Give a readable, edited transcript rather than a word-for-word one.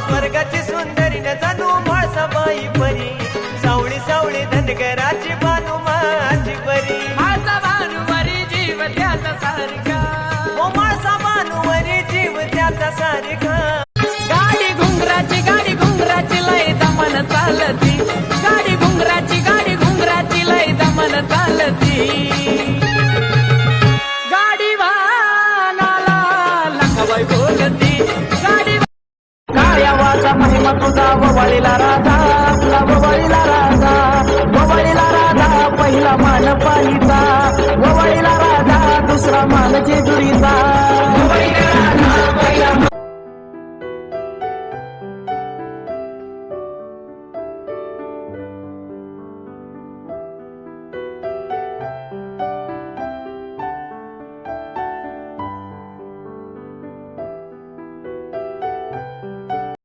स्वर्गाची सुंदरी न जाणू म्हाळसाबाई परी सावळी सावळी धनगराची बानू माझी परी माझा भानुवरी जीव त्याचा सारखा ओ म्हाळसा बानूवरी जीव त्याचा सारखा गाडी घुंगराची लय दमन चालती गाडी घुंगराची लय दमन चालती गाडी वाहनाला लखाबाई बोलती गाडी काळ्यावाचा महिमा तुझा ववाळीला राजा आपला ववाळीला राजा पहिला मान पालीचा ववाळीला राजा दुसरा मान जेजुरीचा